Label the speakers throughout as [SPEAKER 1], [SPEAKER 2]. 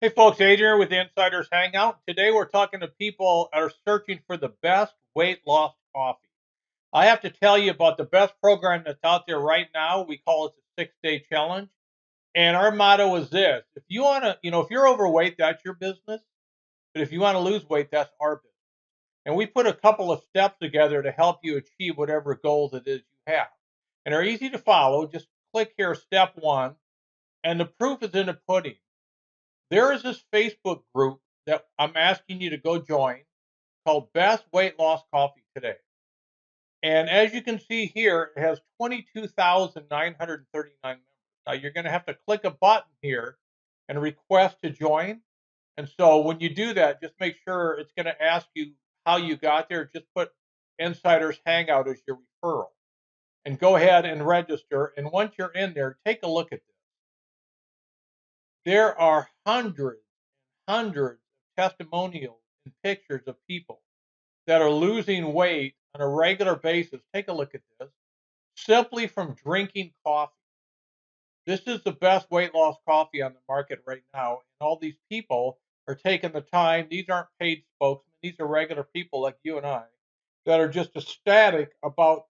[SPEAKER 1] Hey folks, Adrian with the Insiders Hangout. Today we're talking to people that are searching for the best weight loss coffee. I have to tell you about the best program that's out there right now. We call it the 6 Day Challenge. And our motto is this: if you want to, if you're overweight, that's your business. But if you want to lose weight, that's our business. And we put a couple of steps together to help you achieve whatever goals it is you have. And are easy to follow. Just click here, step one, and the proof is in the pudding. There is this Facebook group that I'm asking you to go join called Best Weight Loss Coffee Today. And as you can see here, it has 22,939 members. Now you're going to have to click a button here and request to join. And so when you do that, just make sure it's going to ask you how you got there. Just put Insiders Hangout as your referral and go ahead and register. And once you're in there, take a look at this. There are hundreds of testimonials and pictures of people that are losing weight on a regular basis. Take a look at this. Simply from drinking coffee. This is the best weight loss coffee on the market right now. And all these people are taking the time. These aren't paid spokesmen. These are regular people like you and I that are just ecstatic about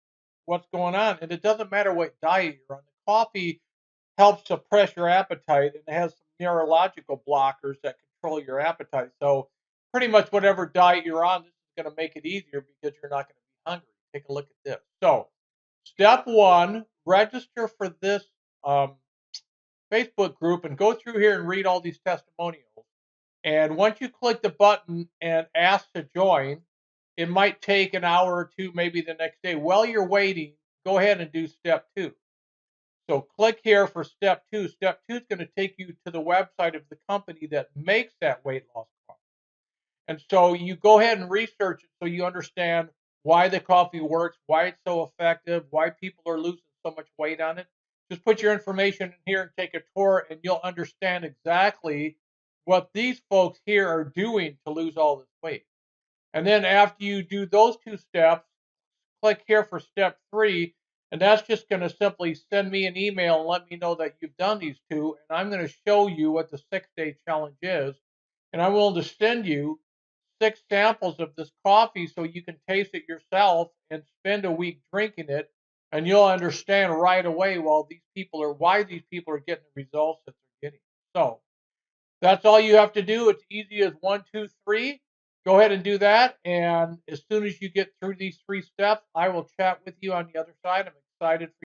[SPEAKER 1] what's going on. And it doesn't matter what diet you're on. The coffee helps suppress your appetite and it has some neurological blockers that control your appetite. So pretty much whatever diet you're on, this is going to make it easier because you're not going to be hungry. Take a look at this. So step one, register for this Facebook group and go through here and read all these testimonials. And once you click the button and ask to join, it might take an hour or two, maybe the next day. While you're waiting, go ahead and do step two. So click here for step two. Step two is going to take you to the website of the company that makes that weight loss coffee. And so you go ahead and research it so you understand why the coffee works, why it's so effective, why people are losing so much weight on it. Just put your information in here and take a tour, and you'll understand exactly what these folks here are doing to lose all this weight. And then after you do those two steps, click here for step three, and that's just going to simply send me an email and let me know that you've done these two, and I'm going to show you what the 6 Day Challenge is, and I'm willing to send you 6 samples of this coffee so you can taste it yourself and spend a week drinking it, and you'll understand right away why these people are getting the results that they're getting. So that's all you have to do. It's easy as 1, 2, 3. Go ahead and do that. And as soon as you get through these 3 steps, I will chat with you on the other side. I'm excited for